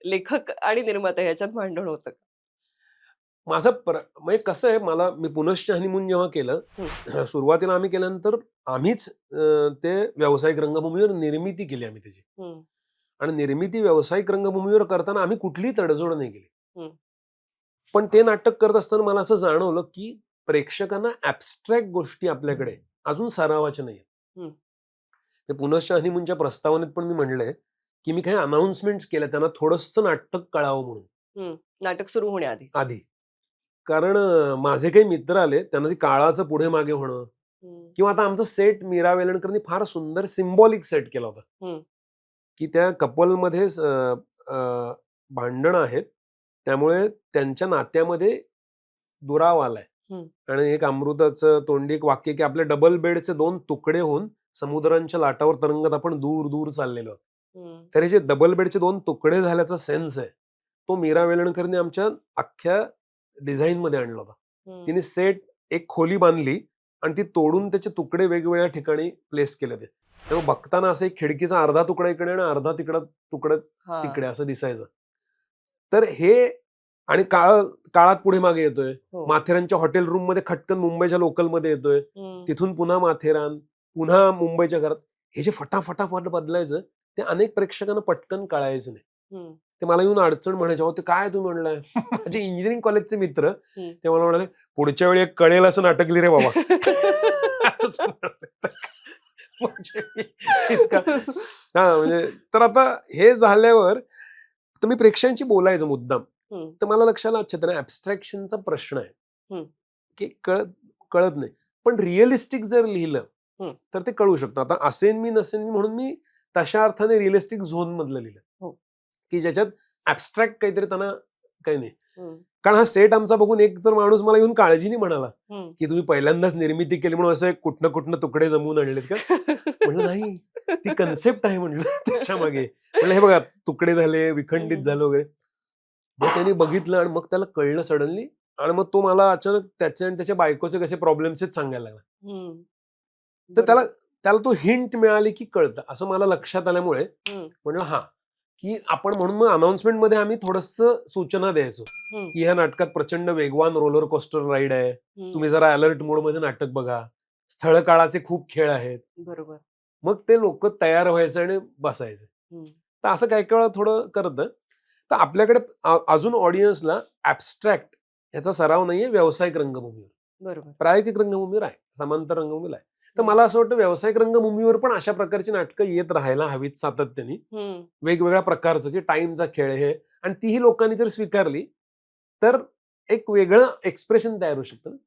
लेखक आणि निर्माता ह्याच्यात भांडण होतं का? म्हणजे कसं आहे, मी पुनश्च हनीमून जेव्हा केलं, हं, सुरुवातीला आम्ही केल्यानंतर आम्हीच ते व्यावसायिक रंगभूमीवर निर्मिती केली आम्ही त्याची. हं, आणि निर्मिती व्यावसायिक रंगभूमीवर करताना आम्ही कुठलीही तडजोड नाही केली. हं, पण ते नाटक करत असताना मला असं जाणवलं, की प्रेक्षकांना ॲब्स्ट्रॅक्ट गोष्टी आपल्याकडे अजून सरावाच्या नाहीयेत. हं, ते पुनश्च हनीमूनच्या प्रस्तावनेत पण मी म्हणलंय, की मी काही अनाउन्समेंट्स केल्या त्यांना थोडंसं नाटक कळावं म्हणून हं. नाटक सुरू होण्याआधी. आधी. कारण माझे काही मित्र आले, त्यांना ते काळाचं पुढे-मागे होणं हं, किंवा आता आमचा सेट मीरा वेलणकरनी फार सुंदर सिम्बॉलिक सेट केला होता, हं, की त्या कपलमध्ये भांडणं आहेत. त्यामुळे त्यांच्या नात्यामध्ये दुराव आलाय हं, आणि एक अमृताचं तोंडी एक वाक्य, की आपल्या डबल बेडचे 2 तुकडे होऊन समुद्रांच्या लाटावर तरंगत आपण दूर-दूर चाललेलो आहोत. हं, तर हे जे डबल बेडचे 2 तुकडे झाल्याचा सेन्स आहे, तो मीरा वेलणकरनी आमच्या अख्ख्या डिझाइनमध्ये आणला होता. हं. तिने सेट एक खोली बांधली आणि ती तोडून त्याचे तुकडे वेगवेगळ्या ठिकाणी प्लेस केले होते. तेव्हा बघताना असं एक खिडकीचा अर्धा तुकडा इकडे आणि अर्धा तुकडं हां. तिकडे असं दिसायचं. तर हे आणि काळात पुढे मागे येतोय. हो. माथेरानच्या हॉटेल रूममध्ये खटकन मुंबईच्या लोकलमध्ये येतोय. हं, तिथून पुन्हा माथेरान, पुन्हा मुंबईच्या घरात. हे जे फटाफट बदलायचं, ते अनेक प्रेक्षकांना पटकन कळायचं नाही. हं, ते मला येऊन अडचण म्हणायचे, "अहो, ते काय तुम्ही म्हणलाय?" माझे इंजिनिअरिंग कॉलेजचे मित्र हं. ते मला म्हणाले, "पुढच्या वेळी एक कळेल असं नाटक लिही रे बाबा." असंच म्हणाले. म्हणजे मी इतका म्हणजे तर आता हे झाल्यावर तर मी प्रेक्षकांशी बोलायचं मुद्दाम. हं, तर मला लक्षाला अच्छा तर ॲब्स्ट्रॅक्शनचा प्रश्न आहे, हं, की कळत कळत नाही. पण रिअलिस्टिक जर लिहिलं, हं. तर ते कळू शकतं. आता असेन मी, नसेन मी म्हणून मी तशा अर्थाने रिअलिस्टिक झोनमधलं लिहिलं, हो. की ज्याच्यात ॲब्स्ट्रॅक्ट काहीतरी त्यांना काही नाही. हं, कारण हा सेट आमचा बघून एक जर माणूस मला येऊन काळजीने म्हणाला, हं. की "तुम्ही पहिल्यांदाच निर्मिती केली म्हणून असं कुठनं-कुठनं तुकडे जमवून आणलेत का?" म्हटलं, "नाही, ती कन्सेप्ट आहे," म्हटलं त्याच्यामागे. म्हटलं, "हे बघा तुकडे झाले, हं, विखंडित हं, हं. झालं वगैरे." मग त्याने बघितलं आणि मग त्याला कळलं सडनली आणि मग तो मला अचानक त्याचे आणि त्याच्या बायकोचे कसे प्रॉब्लेम्सच सांगायला लागला. हं. तर त्याला बरोबर. त्याला तो हिंट मिळाली की कळतं असं मला लक्षात आल्यामुळे हं, म्हटलं हां, की आपण म्हणून मग अनाउन्समेंटमध्ये आम्ही थोडंसं सूचना द्यायचो, हं, की ह्या नाटकात प्रचंड वेगवान रोलर कोस्टर राईड आहे. हं. तुम्ही जरा अलर्ट मोडमध्ये नाटक बघा. स्थळ काळाचे खूप खेळ आहेत. बरोबर. मग ते लोकं तयार व्हायचं आणि बसायचे. हं. तर असं काही काही वेळा थोडं करतं. तर आपल्याकडे अजून ऑडियन्सला ॲब्स्ट्रॅक्ट याचा सराव नाहीये व्यावसायिक रंगभूमीवर. बरोबर. प्रायोगिक रंगभूमीवर आहे, समांतर रंगभूमीला आहे. तर हं, मला असं वाटतं व्यावसायिक रंगभूमीवर पण अशा प्रकारची नाटकं येत राहायला हवीत सातत्याने. हं. वेगवेगळ्या प्रकारचं, की टाईमचा खेळ आहे आणि तीही लोकांनी जर स्वीकारली, तर एक वेगळं एक्सप्रेशन तयार होऊ शकतं ना.